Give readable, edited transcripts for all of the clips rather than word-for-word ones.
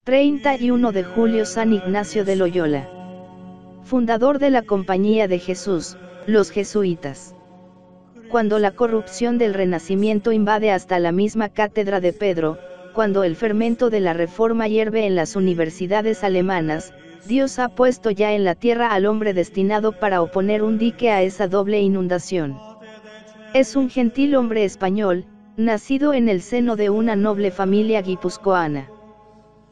31 de julio San Ignacio de Loyola. Fundador de la Compañía de Jesús, los jesuitas. Cuando la corrupción del Renacimiento invade hasta la misma cátedra de Pedro, cuando el fermento de la Reforma hierve en las universidades alemanas, Dios ha puesto ya en la tierra al hombre destinado para oponer un dique a esa doble inundación. Es un gentil hombre español, nacido en el seno de una noble familia guipuzcoana.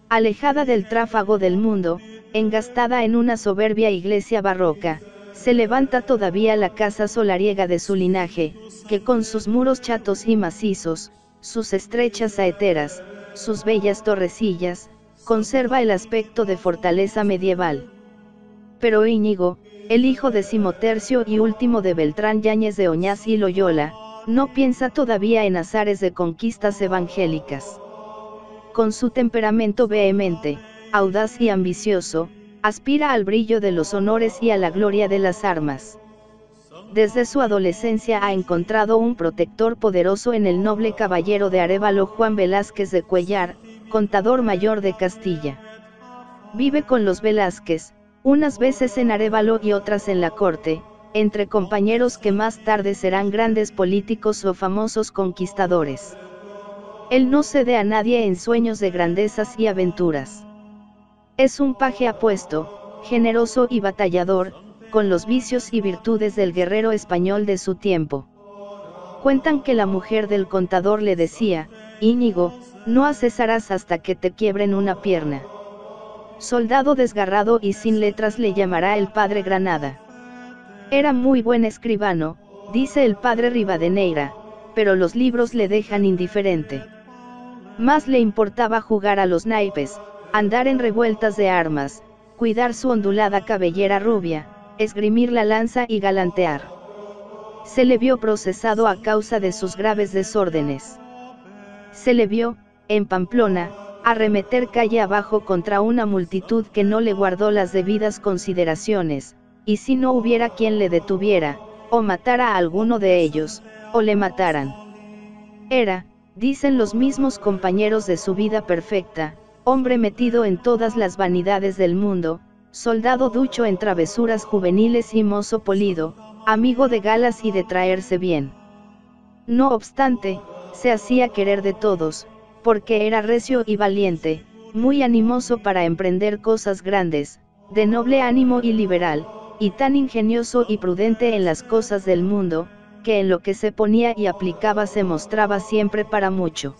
Alejada del tráfago del mundo, engastada en una soberbia iglesia barroca, se levanta todavía la casa solariega de su linaje, que con sus muros chatos y macizos, sus estrechas saeteras, sus bellas torrecillas, conserva el aspecto de fortaleza medieval. Pero Íñigo, el hijo decimotercio y último de Beltrán Yáñez de Oñás y Loyola, no piensa todavía en azares de conquistas evangélicas. Con su temperamento vehemente, audaz y ambicioso, aspira al brillo de los honores y a la gloria de las armas. Desde su adolescencia ha encontrado un protector poderoso en el noble caballero de Arévalo Juan Velázquez de Cuellar, contador mayor de Castilla. Vive con los Velázquez, unas veces en Arévalo y otras en la corte, entre compañeros que más tarde serán grandes políticos o famosos conquistadores. Él no cede a nadie en sueños de grandezas y aventuras. Es un paje apuesto, generoso y batallador, con los vicios y virtudes del guerrero español de su tiempo. Cuentan que la mujer del contador le decía: Íñigo, no cesarás hasta que te quiebren una pierna. Soldado desgarrado y sin letras le llamará el padre Granada. Era muy buen escribano, dice el padre Rivadeneira, pero los libros le dejan indiferente. Más le importaba jugar a los naipes, andar en revueltas de armas, cuidar su ondulada cabellera rubia, esgrimir la lanza y galantear. Se le vio procesado a causa de sus graves desórdenes. Se le vio, en Pamplona, arremeter calle abajo contra una multitud que no le guardó las debidas consideraciones, y si no hubiera quien le detuviera, o matara a alguno de ellos, o le mataran. Era, dicen los mismos compañeros de su vida perfecta, hombre metido en todas las vanidades del mundo, soldado ducho en travesuras juveniles y mozo polido, amigo de galas y de traerse bien. No obstante, se hacía querer de todos, porque era recio y valiente, muy animoso para emprender cosas grandes, de noble ánimo y liberal, y tan ingenioso y prudente en las cosas del mundo, que en lo que se ponía y aplicaba se mostraba siempre para mucho.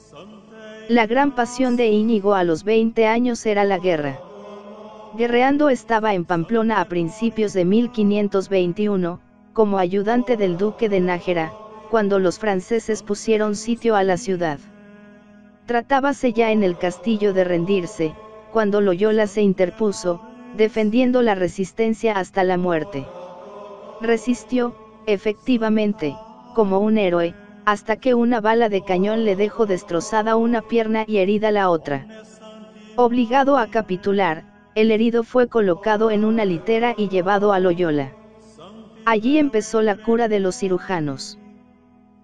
La gran pasión de Íñigo a los 20 años era la guerra. Guerreando estaba en Pamplona a principios de 1521, como ayudante del duque de Nájera, cuando los franceses pusieron sitio a la ciudad. Tratábase ya en el castillo de rendirse, cuando Loyola se interpuso, defendiendo la resistencia hasta la muerte. Resistió, efectivamente, como un héroe, hasta que una bala de cañón le dejó destrozada una pierna y herida la otra. Obligado a capitular, el herido fue colocado en una litera y llevado a Loyola. Allí empezó la cura de los cirujanos.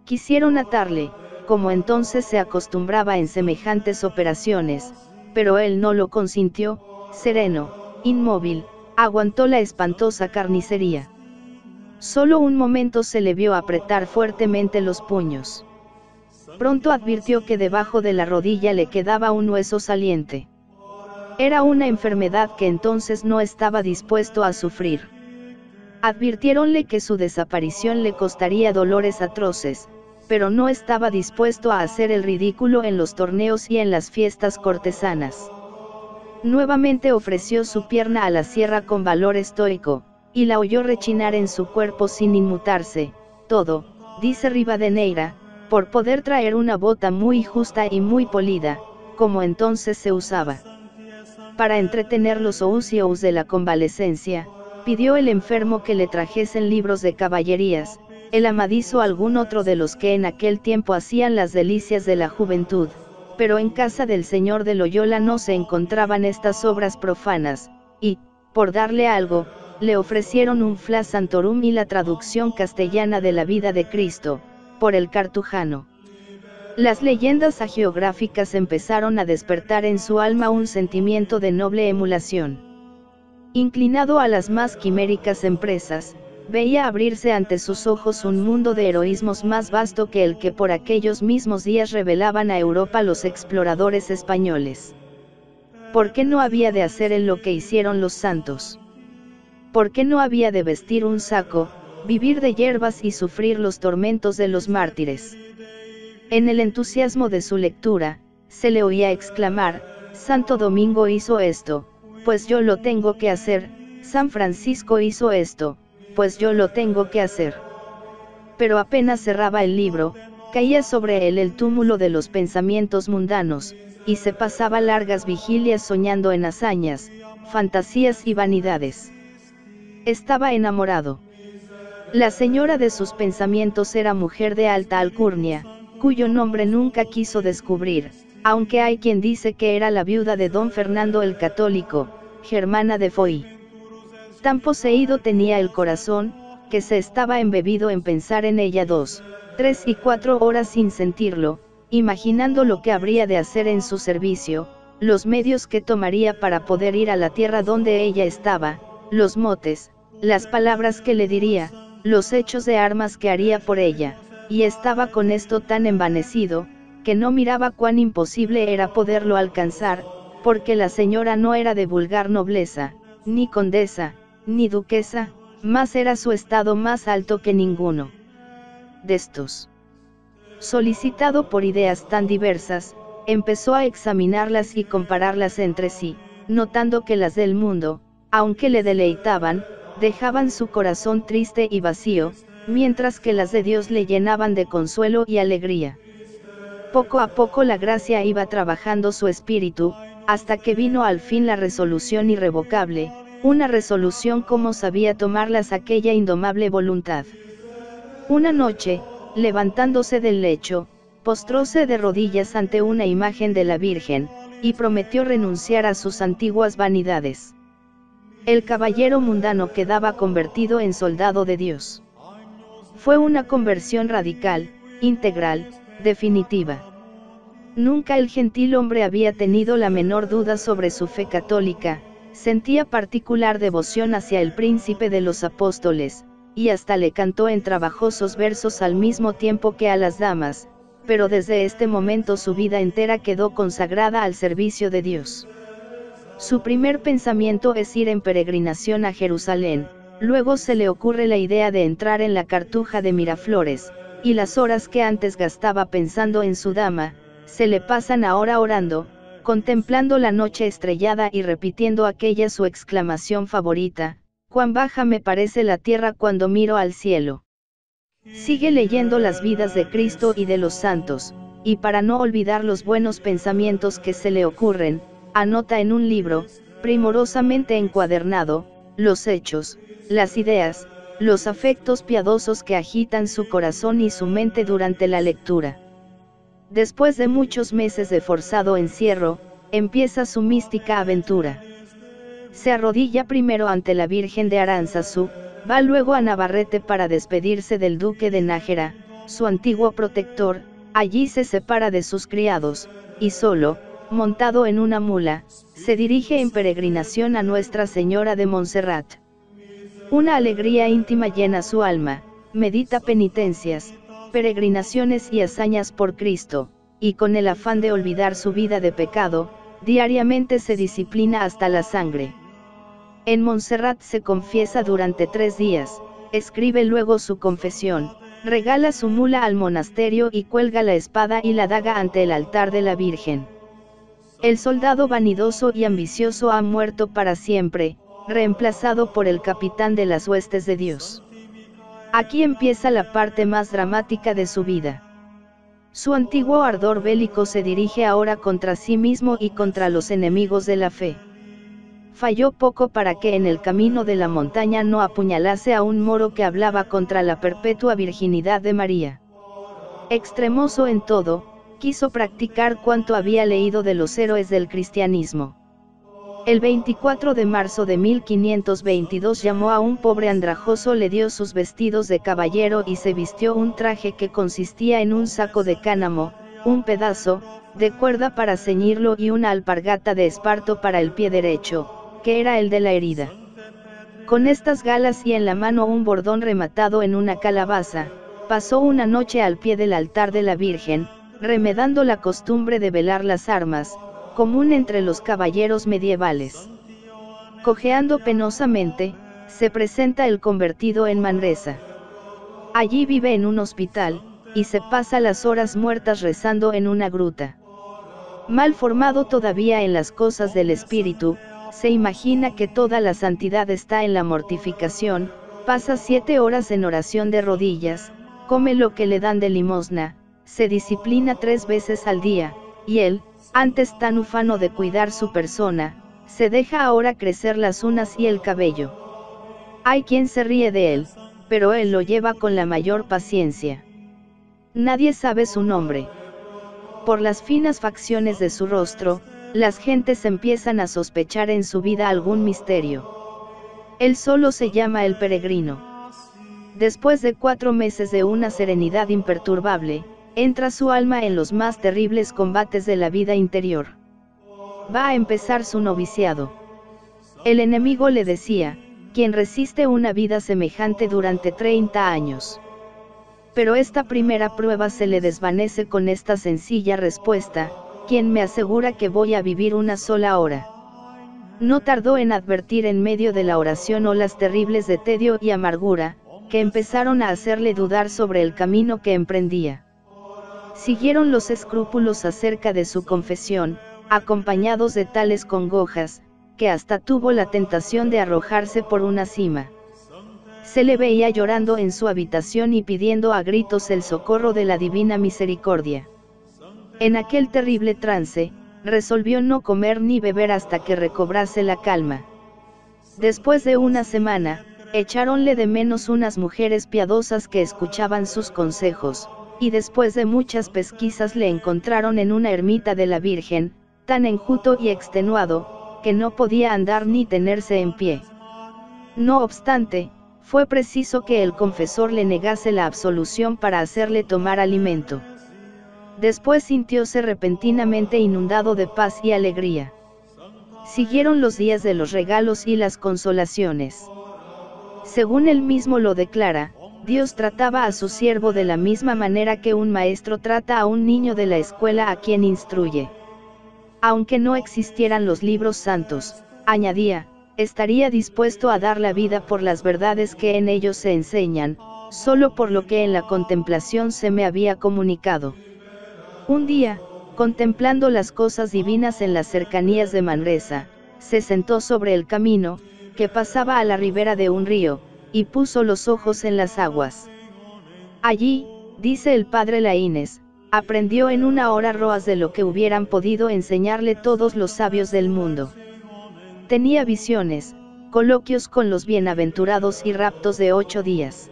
Quisieron atarle, como entonces se acostumbraba en semejantes operaciones, pero él no lo consintió, sereno, inmóvil, aguantó la espantosa carnicería. Solo un momento se le vio apretar fuertemente los puños. Pronto advirtió que debajo de la rodilla le quedaba un hueso saliente. Era una enfermedad que entonces no estaba dispuesto a sufrir. Advirtiéronle que su desaparición le costaría dolores atroces, pero no estaba dispuesto a hacer el ridículo en los torneos y en las fiestas cortesanas. Nuevamente ofreció su pierna a la sierra con valor estoico, y la oyó rechinar en su cuerpo sin inmutarse, todo, dice Rivadeneira, por poder traer una bota muy justa y muy polida, como entonces se usaba. Para entretener los ous y ous de la convalecencia, pidió el enfermo que le trajesen libros de caballerías, el amadizo algún otro de los que en aquel tiempo hacían las delicias de la juventud, pero en casa del señor de Loyola no se encontraban estas obras profanas, y, por darle algo, le ofrecieron un Flas Santorum y la traducción castellana de la vida de Cristo, por el cartujano. Las leyendas hagiográficas empezaron a despertar en su alma un sentimiento de noble emulación. Inclinado a las más quiméricas empresas, veía abrirse ante sus ojos un mundo de heroísmos más vasto que el que por aquellos mismos días revelaban a Europa los exploradores españoles. ¿Por qué no había de hacer él lo que hicieron los santos? ¿Por qué no había de vestir un saco, vivir de hierbas y sufrir los tormentos de los mártires? En el entusiasmo de su lectura, se le oía exclamar: Santo Domingo hizo esto, pues yo lo tengo que hacer; San Francisco hizo esto, pues yo lo tengo que hacer. Pero apenas cerraba el libro, caía sobre él el túmulo de los pensamientos mundanos, y se pasaba largas vigilias soñando en hazañas, fantasías y vanidades. Estaba enamorado. La señora de sus pensamientos era mujer de alta alcurnia, cuyo nombre nunca quiso descubrir, aunque hay quien dice que era la viuda de don Fernando el Católico, Germana de Foix. Tan poseído tenía el corazón, que se estaba embebido en pensar en ella 2, 3 y 4 horas sin sentirlo, imaginando lo que habría de hacer en su servicio, los medios que tomaría para poder ir a la tierra donde ella estaba, los motes, las palabras que le diría, los hechos de armas que haría por ella, y estaba con esto tan envanecido, que no miraba cuán imposible era poderlo alcanzar, porque la señora no era de vulgar nobleza, ni condesa, ni duquesa, mas era su estado más alto que ninguno de estos. Solicitado por ideas tan diversas, empezó a examinarlas y compararlas entre sí, notando que las del mundo, aunque le deleitaban, dejaban su corazón triste y vacío, mientras que las de Dios le llenaban de consuelo y alegría. Poco a poco la gracia iba trabajando su espíritu, hasta que vino al fin la resolución irrevocable, una resolución como sabía tomarlas aquella indomable voluntad. Una noche, levantándose del lecho, postróse de rodillas ante una imagen de la Virgen, y prometió renunciar a sus antiguas vanidades. El caballero mundano quedaba convertido en soldado de Dios. Fue una conversión radical, integral, definitiva. Nunca el gentil hombre había tenido la menor duda sobre su fe católica, sentía particular devoción hacia el príncipe de los apóstoles, y hasta le cantó en trabajosos versos al mismo tiempo que a las damas, pero desde este momento su vida entera quedó consagrada al servicio de Dios. Su primer pensamiento es ir en peregrinación a Jerusalén. Luego se le ocurre la idea de entrar en la Cartuja de Miraflores, y las horas que antes gastaba pensando en su dama, se le pasan ahora orando, contemplando la noche estrellada y repitiendo aquella su exclamación favorita: cuán baja me parece la tierra cuando miro al cielo. Sigue leyendo las vidas de Cristo y de los santos, y para no olvidar los buenos pensamientos que se le ocurren, anota en un libro, primorosamente encuadernado, los hechos, las ideas, los afectos piadosos que agitan su corazón y su mente durante la lectura. Después de muchos meses de forzado encierro, empieza su mística aventura. Se arrodilla primero ante la Virgen de Aránzazu, va luego a Navarrete para despedirse del duque de Nájera, su antiguo protector, allí se separa de sus criados, y solo, montado en una mula, se dirige en peregrinación a Nuestra Señora de Montserrat. Una alegría íntima llena su alma, medita penitencias, peregrinaciones y hazañas por Cristo, y con el afán de olvidar su vida de pecado, diariamente se disciplina hasta la sangre. En Montserrat se confiesa durante 3 días, escribe luego su confesión, regala su mula al monasterio y cuelga la espada y la daga ante el altar de la Virgen. El soldado vanidoso y ambicioso ha muerto para siempre, reemplazado por el capitán de las huestes de Dios. Aquí empieza la parte más dramática de su vida. Su antiguo ardor bélico se dirige ahora contra sí mismo y contra los enemigos de la fe. Falló poco para que en el camino de la montaña no apuñalase a un moro que hablaba contra la perpetua virginidad de María. Extremoso en todo, quiso practicar cuanto había leído de los héroes del cristianismo. El 24 de marzo de 1522 llamó a un pobre andrajoso, le dio sus vestidos de caballero y se vistió un traje que consistía en un saco de cánamo, un pedazo de cuerda para ceñirlo y una alpargata de esparto para el pie derecho, que era el de la herida. Con estas galas y en la mano un bordón rematado en una calabaza, pasó una noche al pie del altar de la Virgen, remedando la costumbre de velar las armas, común entre los caballeros medievales. Cojeando penosamente, se presenta el convertido en Manresa. Allí vive en un hospital, y se pasa las horas muertas rezando en una gruta. Mal formado todavía en las cosas del espíritu, se imagina que toda la santidad está en la mortificación, pasa 7 horas en oración de rodillas, come lo que le dan de limosna, se disciplina 3 veces al día, y él, antes tan ufano de cuidar su persona, se deja ahora crecer las uñas y el cabello. Hay quien se ríe de él, pero él lo lleva con la mayor paciencia. Nadie sabe su nombre. Por las finas facciones de su rostro, las gentes empiezan a sospechar en su vida algún misterio. Él solo se llama el peregrino. Después de 4 meses de una serenidad imperturbable, entra su alma en los más terribles combates de la vida interior. Va a empezar su noviciado. El enemigo le decía, quien resiste una vida semejante durante 30 años. Pero esta primera prueba se le desvanece con esta sencilla respuesta, ¿quién me asegura que voy a vivir una sola hora? No tardó en advertir en medio de la oración olas terribles de tedio y amargura, que empezaron a hacerle dudar sobre el camino que emprendía. Siguieron los escrúpulos acerca de su confesión, acompañados de tales congojas, que hasta tuvo la tentación de arrojarse por una cima. Se le veía llorando en su habitación y pidiendo a gritos el socorro de la divina misericordia. En aquel terrible trance, resolvió no comer ni beber hasta que recobrase la calma. Después de una semana, echáronle de menos unas mujeres piadosas que escuchaban sus consejos, y después de muchas pesquisas le encontraron en una ermita de la Virgen, tan enjuto y extenuado, que no podía andar ni tenerse en pie. No obstante, fue preciso que el confesor le negase la absolución para hacerle tomar alimento. Después sintióse repentinamente inundado de paz y alegría. Siguieron los días de los regalos y las consolaciones. Según él mismo lo declara, Dios trataba a su siervo de la misma manera que un maestro trata a un niño de la escuela a quien instruye. Aunque no existieran los libros santos, añadía, estaría dispuesto a dar la vida por las verdades que en ellos se enseñan, solo por lo que en la contemplación se me había comunicado. Un día, contemplando las cosas divinas en las cercanías de Manresa, se sentó sobre el camino, que pasaba a la ribera de un río, y puso los ojos en las aguas. Allí, dice el padre Laínez, aprendió en una hora roas de lo que hubieran podido enseñarle todos los sabios del mundo. Tenía visiones, coloquios con los bienaventurados y raptos de 8 días.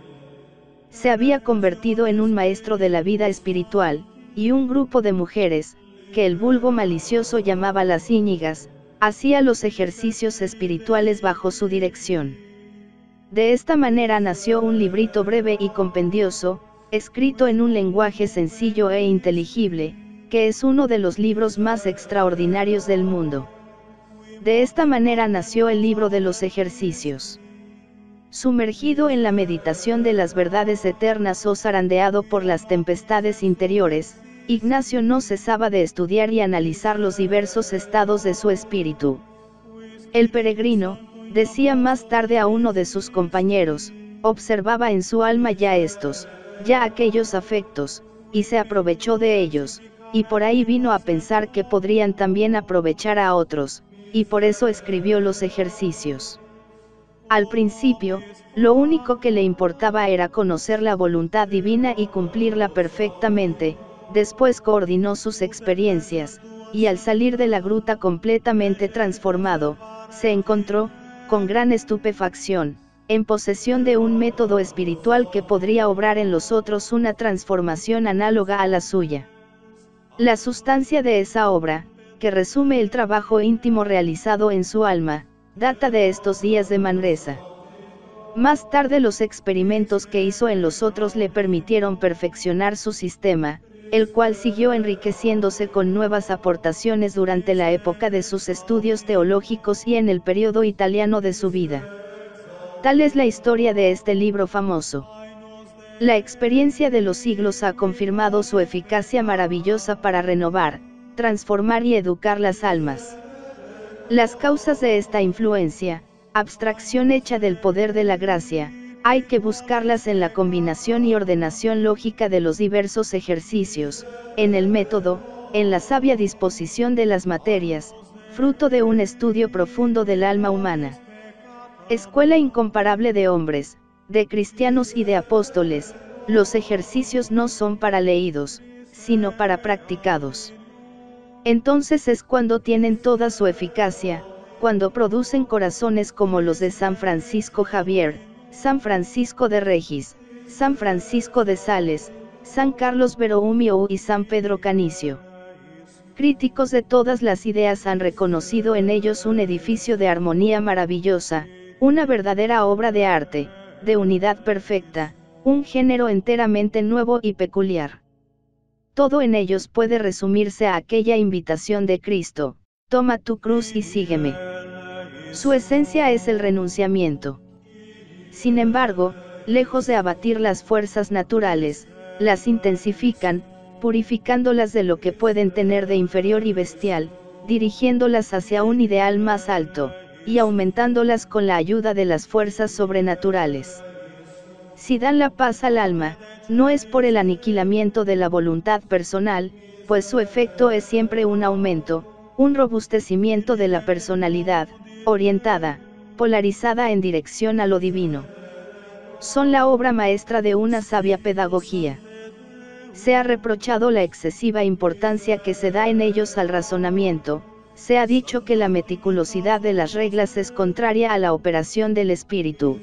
Se había convertido en un maestro de la vida espiritual, y un grupo de mujeres, que el vulgo malicioso llamaba las íñigas, hacía los ejercicios espirituales bajo su dirección. De esta manera nació un librito breve y compendioso, escrito en un lenguaje sencillo e inteligible, que es uno de los libros más extraordinarios del mundo. De esta manera nació el libro de los ejercicios. Sumergido en la meditación de las verdades eternas o zarandeado por las tempestades interiores, Ignacio no cesaba de estudiar y analizar los diversos estados de su espíritu. El peregrino, decía más tarde a uno de sus compañeros, observaba en su alma ya estos, ya aquellos afectos, y se aprovechó de ellos, y por ahí vino a pensar que podrían también aprovechar a otros, y por eso escribió los ejercicios. Al principio, lo único que le importaba era conocer la voluntad divina y cumplirla perfectamente. Después coordinó sus experiencias, y al salir de la gruta completamente transformado, se encontró, con gran estupefacción, en posesión de un método espiritual que podría obrar en los otros una transformación análoga a la suya. La sustancia de esa obra, que resume el trabajo íntimo realizado en su alma, data de estos días de Manresa. Más tarde los experimentos que hizo en los otros le permitieron perfeccionar su sistema, el cual siguió enriqueciéndose con nuevas aportaciones durante la época de sus estudios teológicos y en el periodo italiano de su vida. Tal es la historia de este libro famoso. La experiencia de los siglos ha confirmado su eficacia maravillosa para renovar, transformar y educar las almas. Las causas de esta influencia, abstracción hecha del poder de la gracia, hay que buscarlas en la combinación y ordenación lógica de los diversos ejercicios, en el método, en la sabia disposición de las materias, fruto de un estudio profundo del alma humana. Escuela incomparable de hombres, de cristianos y de apóstoles, los ejercicios no son para leídos, sino para practicados. Entonces es cuando tienen toda su eficacia, cuando producen corazones como los de San Francisco Javier, San Francisco de Regis, San Francisco de Sales, San Carlos Borromeo y San Pedro Canicio. Críticos de todas las ideas han reconocido en ellos un edificio de armonía maravillosa, una verdadera obra de arte, de unidad perfecta, un género enteramente nuevo y peculiar. Todo en ellos puede resumirse a aquella invitación de Cristo: toma tu cruz y sígueme. Su esencia es el renunciamiento. Sin embargo, lejos de abatir las fuerzas naturales, las intensifican, purificándolas de lo que pueden tener de inferior y bestial, dirigiéndolas hacia un ideal más alto, y aumentándolas con la ayuda de las fuerzas sobrenaturales. Si dan la paz al alma, no es por el aniquilamiento de la voluntad personal, pues su efecto es siempre un aumento, un robustecimiento de la personalidad, orientada, polarizada en dirección a lo divino. Son la obra maestra de una sabia pedagogía. Se ha reprochado la excesiva importancia que se da en ellos al razonamiento, se ha dicho que la meticulosidad de las reglas es contraria a la operación del espíritu.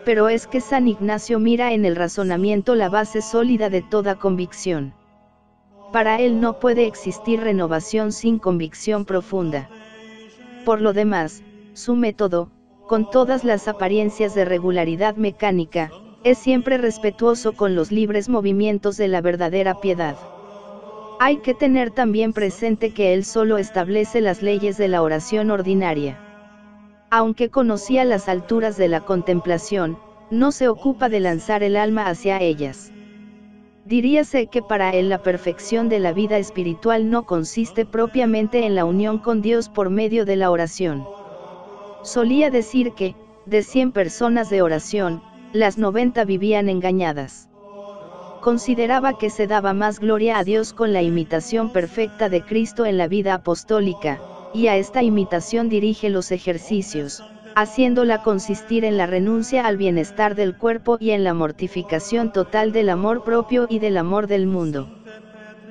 Pero es que San Ignacio mira en el razonamiento la base sólida de toda convicción. Para él no puede existir renovación sin convicción profunda. Por lo demás, su método, con todas las apariencias de regularidad mecánica, es siempre respetuoso con los libres movimientos de la verdadera piedad. Hay que tener también presente que él solo establece las leyes de la oración ordinaria. Aunque conocía las alturas de la contemplación, no se ocupa de lanzar el alma hacia ellas. Diríase que para él la perfección de la vida espiritual no consiste propiamente en la unión con Dios por medio de la oración. Solía decir que, de 100 personas de oración, las 90 vivían engañadas. Consideraba que se daba más gloria a Dios con la imitación perfecta de Cristo en la vida apostólica, y a esta imitación dirige los ejercicios, haciéndola consistir en la renuncia al bienestar del cuerpo y en la mortificación total del amor propio y del amor del mundo.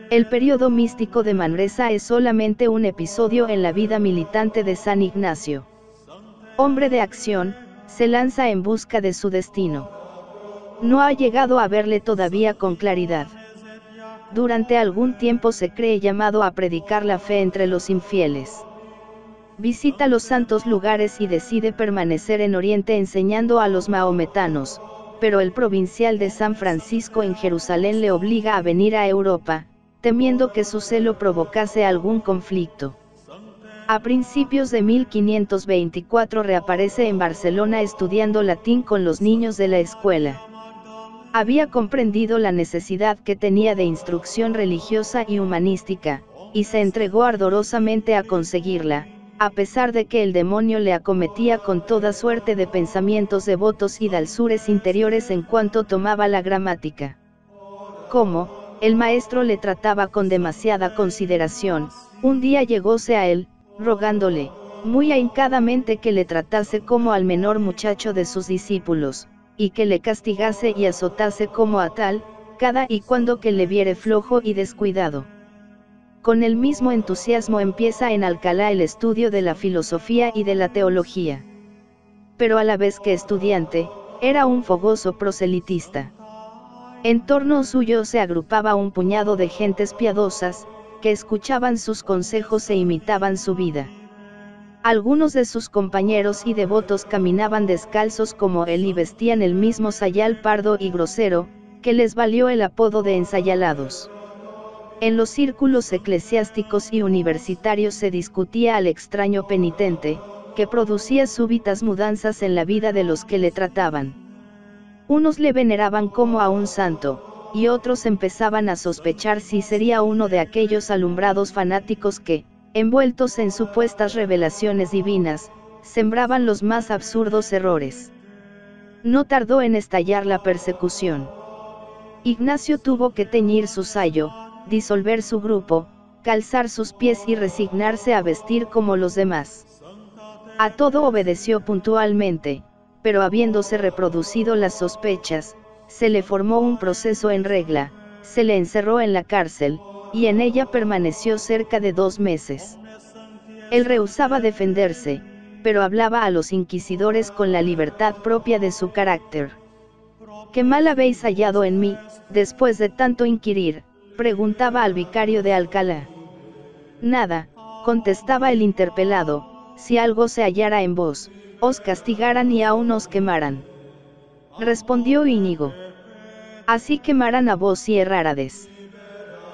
El período místico de Manresa es solamente un episodio en la vida militante de San Ignacio. Hombre de acción, se lanza en busca de su destino. No ha llegado a verle todavía con claridad. Durante algún tiempo se cree llamado a predicar la fe entre los infieles. Visita los santos lugares y decide permanecer en Oriente enseñando a los mahometanos, pero el provincial de San Francisco en Jerusalén le obliga a venir a Europa, temiendo que su celo provocase algún conflicto. A principios de 1524 reaparece en Barcelona estudiando latín con los niños de la escuela. Había comprendido la necesidad que tenía de instrucción religiosa y humanística, y se entregó ardorosamente a conseguirla, a pesar de que el demonio le acometía con toda suerte de pensamientos devotos y dalsures interiores en cuanto tomaba la gramática. Como el maestro le trataba con demasiada consideración, un día llegóse a él, rogándole, muy ahincadamente, que le tratase como al menor muchacho de sus discípulos, y que le castigase y azotase como a tal, cada y cuando que le viere flojo y descuidado. Con el mismo entusiasmo empieza en Alcalá el estudio de la filosofía y de la teología. Pero a la vez que estudiante, era un fogoso proselitista. En torno suyo se agrupaba un puñado de gentes piadosas, que escuchaban sus consejos e imitaban su vida. Algunos de sus compañeros y devotos caminaban descalzos como él y vestían el mismo sayal pardo y grosero, que les valió el apodo de ensayalados. En los círculos eclesiásticos y universitarios se discutía al extraño penitente, que producía súbitas mudanzas en la vida de los que le trataban. Unos le veneraban como a un santo, y otros empezaban a sospechar si sería uno de aquellos alumbrados fanáticos que, envueltos en supuestas revelaciones divinas, sembraban los más absurdos errores. No tardó en estallar la persecución. Ignacio tuvo que teñir su sayo, disolver su grupo, calzar sus pies y resignarse a vestir como los demás. A todo obedeció puntualmente, pero habiéndose reproducido las sospechas, se le formó un proceso en regla, se le encerró en la cárcel, y en ella permaneció cerca de 2 meses. Él rehusaba defenderse, pero hablaba a los inquisidores con la libertad propia de su carácter. ¿Qué mal habéis hallado en mí, después de tanto inquirir?, preguntaba al vicario de Alcalá. Nada, contestaba el interpelado, si algo se hallara en vos, os castigaran y aún os quemaran. Respondió Íñigo. Así quemaran a vos si errárades.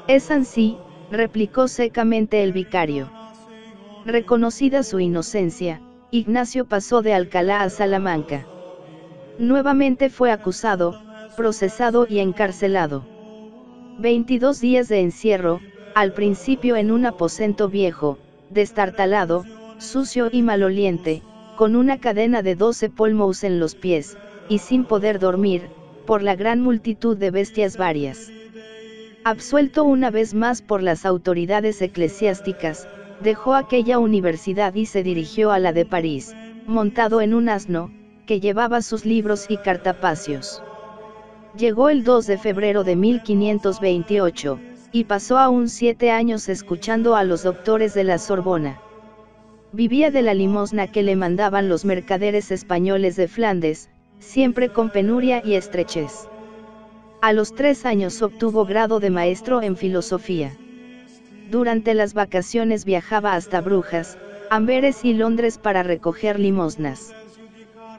Es ansí, replicó secamente el vicario. Reconocida su inocencia, Ignacio pasó de Alcalá a Salamanca. Nuevamente fue acusado, procesado y encarcelado. 22 días de encierro, al principio en un aposento viejo, destartalado, sucio y maloliente, con una cadena de 12 polmos en los pies, y sin poder dormir, por la gran multitud de bestias varias. Absuelto una vez más por las autoridades eclesiásticas, dejó aquella universidad y se dirigió a la de París, montado en un asno, que llevaba sus libros y cartapacios. Llegó el 2 de febrero de 1528, y pasó aún 7 años escuchando a los doctores de la Sorbona. Vivía de la limosna que le mandaban los mercaderes españoles de Flandes, siempre con penuria y estrechez. A los 3 años obtuvo grado de maestro en filosofía. Durante las vacaciones viajaba hasta Brujas, Amberes y Londres para recoger limosnas.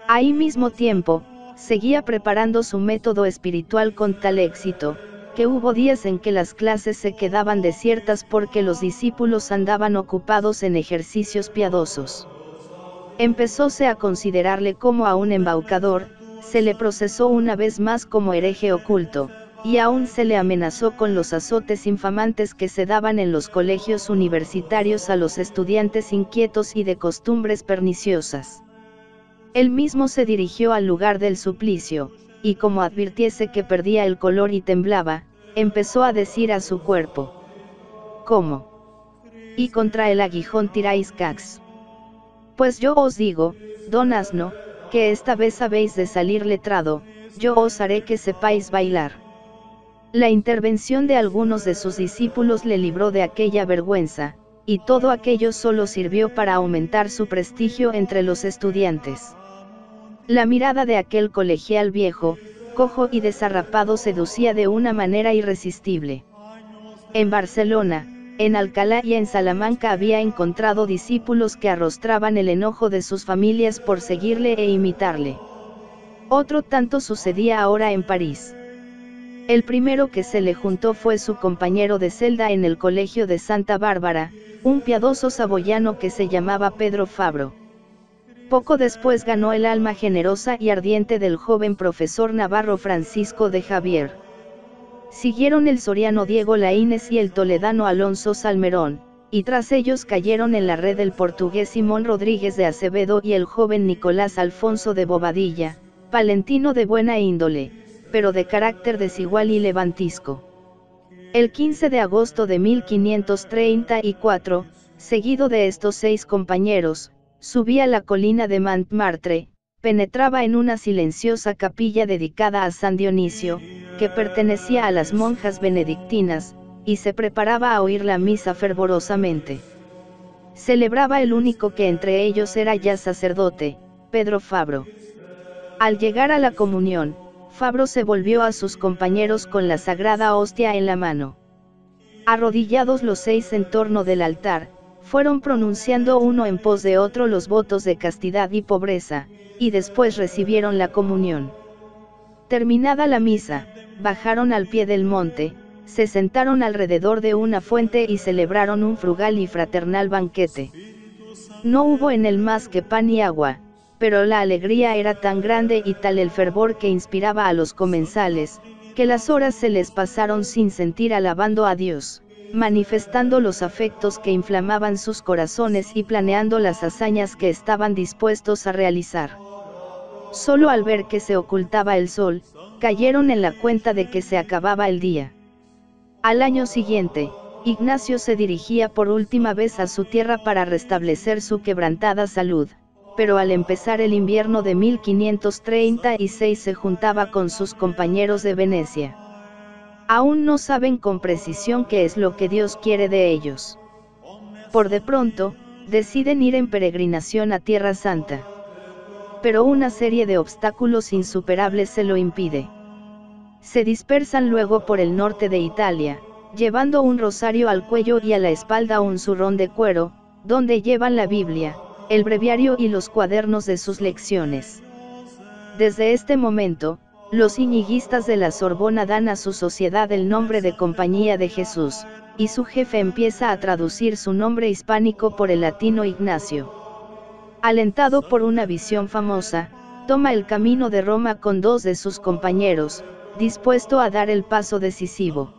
Al mismo tiempo, seguía preparando su método espiritual con tal éxito, que hubo días en que las clases se quedaban desiertas porque los discípulos andaban ocupados en ejercicios piadosos. Empezóse a considerarle como a un embaucador, se le procesó una vez más como hereje oculto, y aún se le amenazó con los azotes infamantes que se daban en los colegios universitarios a los estudiantes inquietos y de costumbres perniciosas. Él mismo se dirigió al lugar del suplicio, y como advirtiese que perdía el color y temblaba, empezó a decir a su cuerpo: ¿cómo? Y contra el aguijón tiráis cax. Pues yo os digo, don asno, que esta vez habéis de salir letrado, yo os haré que sepáis bailar. La intervención de algunos de sus discípulos le libró de aquella vergüenza, y todo aquello solo sirvió para aumentar su prestigio entre los estudiantes. La mirada de aquel colegial viejo, cojo y desarrapado seducía de una manera irresistible. En Barcelona, en Alcalá y en Salamanca había encontrado discípulos que arrostraban el enojo de sus familias por seguirle e imitarle. Otro tanto sucedía ahora en París. El primero que se le juntó fue su compañero de celda en el colegio de Santa Bárbara, un piadoso saboyano que se llamaba Pedro Fabro. Poco después ganó el alma generosa y ardiente del joven profesor navarro Francisco de Javier. Siguieron el soriano Diego Laínez y el toledano Alonso Salmerón, y tras ellos cayeron en la red el portugués Simón Rodríguez de Acevedo y el joven Nicolás Alfonso de Bobadilla, palentino de buena índole, pero de carácter desigual y levantisco. El 15 de agosto de 1534, seguido de estos 6 compañeros, subía la colina de Montmartre, penetraba en una silenciosa capilla dedicada a San Dionisio, que pertenecía a las monjas benedictinas, y se preparaba a oír la misa fervorosamente. Celebraba el único que entre ellos era ya sacerdote, Pedro Fabro. Al llegar a la comunión, Fabro se volvió a sus compañeros con la sagrada hostia en la mano. Arrodillados los 6 en torno del altar, fueron pronunciando uno en pos de otro los votos de castidad y pobreza, y después recibieron la comunión. Terminada la misa, bajaron al pie del monte, se sentaron alrededor de una fuente y celebraron un frugal y fraternal banquete. No hubo en él más que pan y agua, pero la alegría era tan grande y tal el fervor que inspiraba a los comensales, que las horas se les pasaron sin sentir alabando a Dios, manifestando los afectos que inflamaban sus corazones y planeando las hazañas que estaban dispuestos a realizar. Solo al ver que se ocultaba el sol, cayeron en la cuenta de que se acababa el día. Al año siguiente, Ignacio se dirigía por última vez a su tierra para restablecer su quebrantada salud, pero al empezar el invierno de 1536 se juntaba con sus compañeros de Venecia. Aún no saben con precisión qué es lo que Dios quiere de ellos. Por de pronto, deciden ir en peregrinación a Tierra Santa. Pero una serie de obstáculos insuperables se lo impide. Se dispersan luego por el norte de Italia, llevando un rosario al cuello y a la espalda un zurrón de cuero, donde llevan la Biblia, el breviario y los cuadernos de sus lecciones. Desde este momento, los iñiguistas de la Sorbona dan a su sociedad el nombre de Compañía de Jesús, y su jefe empieza a traducir su nombre hispánico por el latino Ignacio. Alentado por una visión famosa, toma el camino de Roma con 2 de sus compañeros, dispuesto a dar el paso decisivo.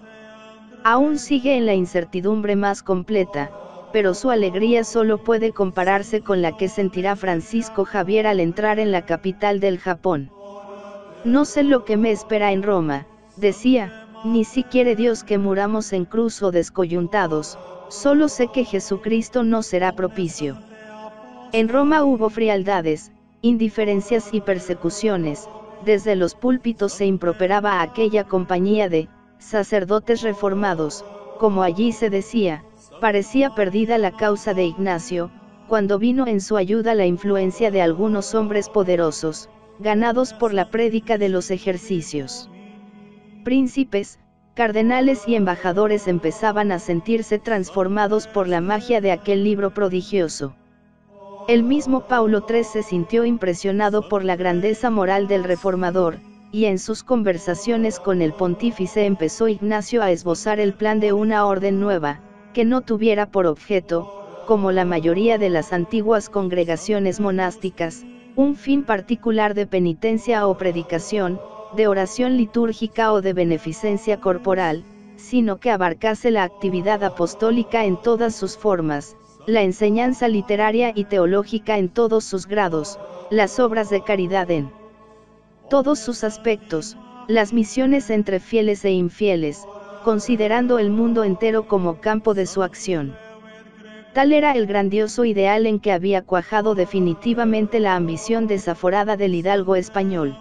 Aún sigue en la incertidumbre más completa, pero su alegría solo puede compararse con la que sentirá Francisco Javier al entrar en la capital del Japón. No sé lo que me espera en Roma, decía, ni si quiere Dios que muramos en cruz o descoyuntados, solo sé que Jesucristo no será propicio. En Roma hubo frialdades, indiferencias y persecuciones, desde los púlpitos se improperaba a aquella compañía de sacerdotes reformados, como allí se decía. Parecía perdida la causa de Ignacio, cuando vino en su ayuda la influencia de algunos hombres poderosos, ganados por la prédica de los ejercicios. Príncipes, cardenales y embajadores empezaban a sentirse transformados por la magia de aquel libro prodigioso. El mismo Paulo III se sintió impresionado por la grandeza moral del reformador, y en sus conversaciones con el pontífice empezó Ignacio a esbozar el plan de una orden nueva, que no tuviera por objeto, como la mayoría de las antiguas congregaciones monásticas, un fin particular de penitencia o predicación, de oración litúrgica o de beneficencia corporal, sino que abarcase la actividad apostólica en todas sus formas, la enseñanza literaria y teológica en todos sus grados, las obras de caridad en todos sus aspectos, las misiones entre fieles e infieles, considerando el mundo entero como campo de su acción. Tal era el grandioso ideal en que había cuajado definitivamente la ambición desaforada del hidalgo español.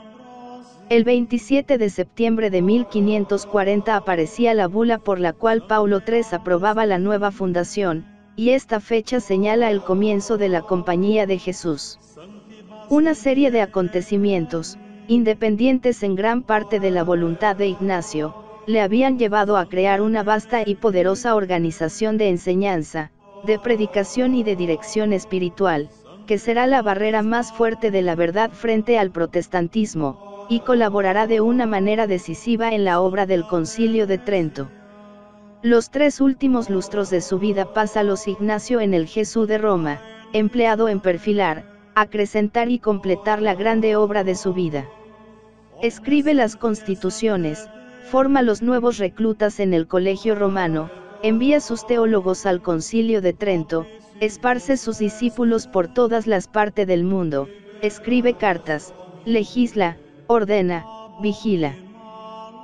El 27 de septiembre de 1540 aparecía la bula por la cual Paulo III aprobaba la nueva fundación, y esta fecha señala el comienzo de la Compañía de Jesús. Una serie de acontecimientos, independientes en gran parte de la voluntad de Ignacio, le habían llevado a crear una vasta y poderosa organización de enseñanza, de predicación y de dirección espiritual, que será la barrera más fuerte de la verdad frente al protestantismo, y colaborará de una manera decisiva en la obra del Concilio de Trento. Los 3 últimos lustros de su vida pásalos Ignacio en el Jesús de Roma, empleado en perfilar, acrecentar y completar la grande obra de su vida. Escribe las constituciones, forma los nuevos reclutas en el colegio romano, envía sus teólogos al Concilio de Trento, esparce sus discípulos por todas las partes del mundo, escribe cartas, legisla, ordena, vigila.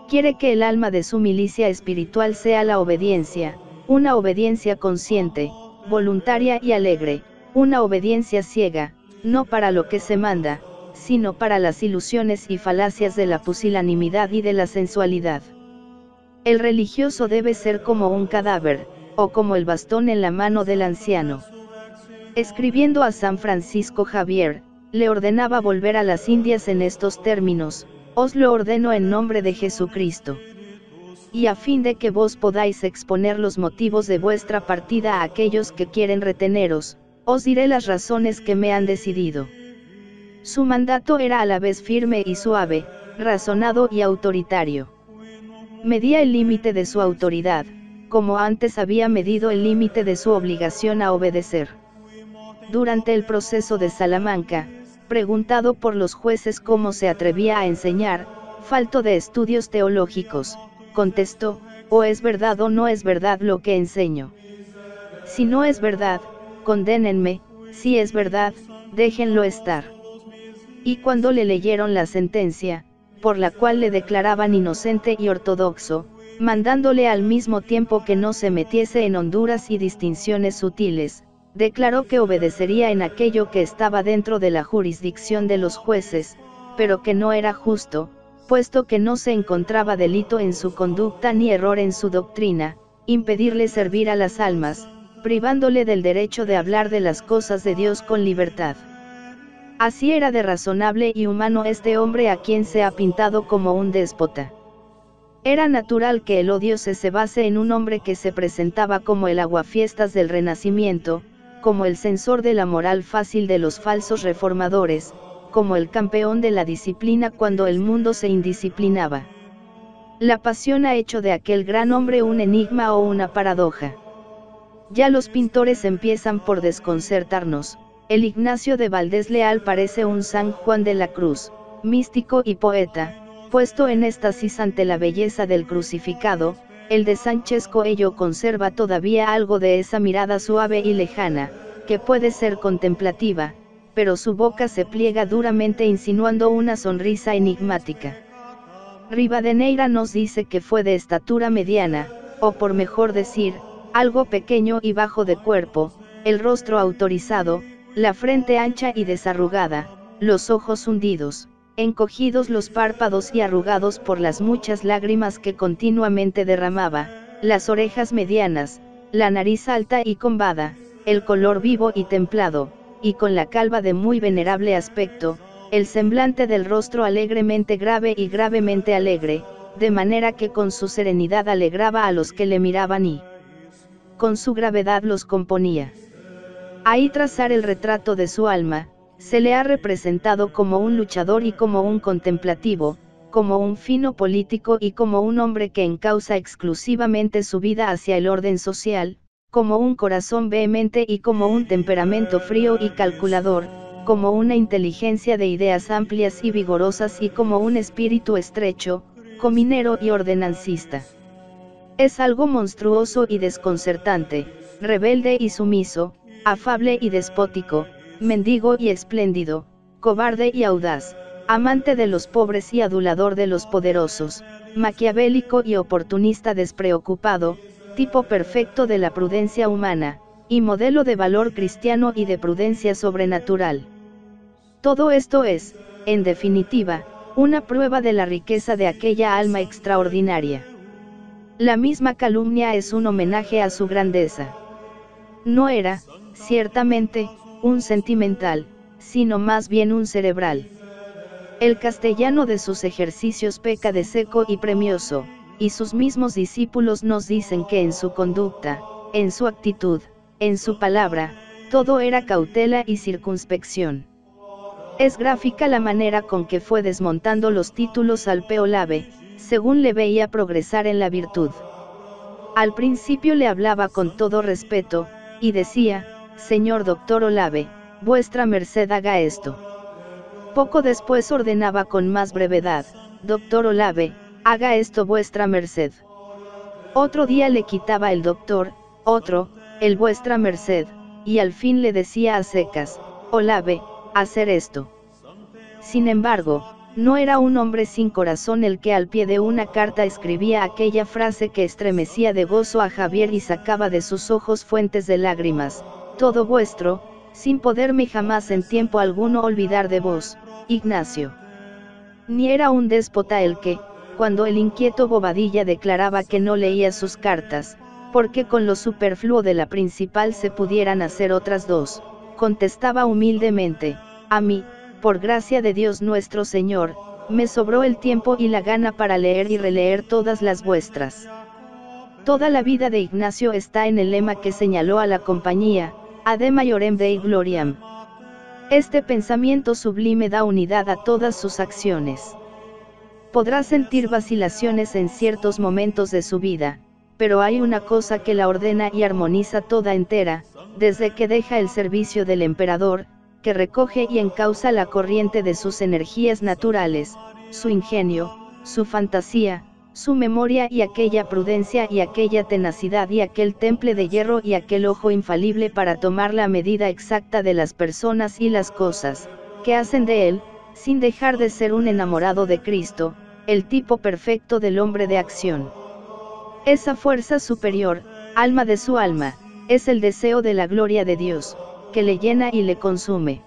Quiere que el alma de su milicia espiritual sea la obediencia, una obediencia consciente, voluntaria y alegre, una obediencia ciega, no para lo que se manda, sino para las ilusiones y falacias de la pusilanimidad y de la sensualidad. El religioso debe ser como un cadáver, o como el bastón en la mano del anciano. Escribiendo a San Francisco Javier, le ordenaba volver a las Indias en estos términos: os lo ordeno en nombre de Jesucristo. Y a fin de que vos podáis exponer los motivos de vuestra partida a aquellos que quieren reteneros, os diré las razones que me han decidido. Su mandato era a la vez firme y suave, razonado y autoritario. Medía el límite de su autoridad, como antes había medido el límite de su obligación a obedecer. Durante el proceso de Salamanca, preguntado por los jueces cómo se atrevía a enseñar, falto de estudios teológicos, contestó: o es verdad o no es verdad lo que enseño. Si no es verdad, condénenme; si es verdad, déjenlo estar. Y cuando le leyeron la sentencia, por la cual le declaraban inocente y ortodoxo, mandándole al mismo tiempo que no se metiese en honduras y distinciones sutiles, declaró que obedecería en aquello que estaba dentro de la jurisdicción de los jueces, pero que no era justo, puesto que no se encontraba delito en su conducta ni error en su doctrina, impedirle servir a las almas, privándole del derecho de hablar de las cosas de Dios con libertad. Así era de razonable y humano este hombre a quien se ha pintado como un déspota. Era natural que el odio se cebase en un hombre que se presentaba como el aguafiestas del Renacimiento, como el censor de la moral fácil de los falsos reformadores, como el campeón de la disciplina cuando el mundo se indisciplinaba. La pasión ha hecho de aquel gran hombre un enigma o una paradoja. Ya los pintores empiezan por desconcertarnos. El Ignacio de Valdés Leal parece un San Juan de la Cruz, místico y poeta, puesto en éxtasis ante la belleza del crucificado. El de Sánchez Coello conserva todavía algo de esa mirada suave y lejana, que puede ser contemplativa, pero su boca se pliega duramente insinuando una sonrisa enigmática. Rivadeneira nos dice que fue de estatura mediana, o por mejor decir, algo pequeño y bajo de cuerpo, el rostro autorizado, la frente ancha y desarrugada, los ojos hundidos, encogidos los párpados y arrugados por las muchas lágrimas que continuamente derramaba, las orejas medianas, la nariz alta y combada, el color vivo y templado, y con la calva de muy venerable aspecto, el semblante del rostro alegremente grave y gravemente alegre, de manera que con su serenidad alegraba a los que le miraban y con su gravedad los componía. Ahí trazar el retrato de su alma, se le ha representado como un luchador y como un contemplativo, como un fino político y como un hombre que encausa exclusivamente su vida hacia el orden social, como un corazón vehemente y como un temperamento frío y calculador, como una inteligencia de ideas amplias y vigorosas y como un espíritu estrecho, cominero y ordenancista. Es algo monstruoso y desconcertante, rebelde y sumiso, afable y despótico, mendigo y espléndido, cobarde y audaz, amante de los pobres y adulador de los poderosos, maquiavélico y oportunista despreocupado, tipo perfecto de la prudencia humana, y modelo de valor cristiano y de prudencia sobrenatural. Todo esto es, en definitiva, una prueba de la riqueza de aquella alma extraordinaria. La misma calumnia es un homenaje a su grandeza. No era, ciertamente, un sentimental, sino más bien un cerebral. El castellano de sus ejercicios peca de seco y premioso, y sus mismos discípulos nos dicen que en su conducta, en su actitud, en su palabra, todo era cautela y circunspección. Es gráfica la manera con que fue desmontando los títulos al Peolave, según le veía progresar en la virtud. Al principio le hablaba con todo respeto, y decía: señor doctor Olave, vuestra merced haga esto. Poco después ordenaba con más brevedad: doctor Olave, haga esto vuestra merced. Otro día le quitaba el doctor, otro, el vuestra merced, y al fin le decía a secas: Olave, hacer esto. Sin embargo, no era un hombre sin corazón el que al pie de una carta escribía aquella frase que estremecía de gozo a Javier y sacaba de sus ojos fuentes de lágrimas: todo vuestro, sin poderme jamás en tiempo alguno olvidar de vos, Ignacio. Ni era un déspota el que, cuando el inquieto Bobadilla declaraba que no leía sus cartas, porque con lo superfluo de la principal se pudieran hacer otras dos, contestaba humildemente: a mí, por gracia de Dios nuestro Señor, me sobró el tiempo y la gana para leer y releer todas las vuestras. Toda la vida de Ignacio está en el lema que señaló a la compañía: Ad maiorem Dei gloriam. Este pensamiento sublime da unidad a todas sus acciones. Podrá sentir vacilaciones en ciertos momentos de su vida, pero hay una cosa que la ordena y armoniza toda entera, desde que deja el servicio del emperador, que recoge y encausa la corriente de sus energías naturales, su ingenio, su fantasía, su memoria y aquella prudencia y aquella tenacidad y aquel temple de hierro y aquel ojo infalible para tomar la medida exacta de las personas y las cosas, que hacen de él, sin dejar de ser un enamorado de Cristo, el tipo perfecto del hombre de acción. Esa fuerza superior, alma de su alma, es el deseo de la gloria de Dios, que le llena y le consume.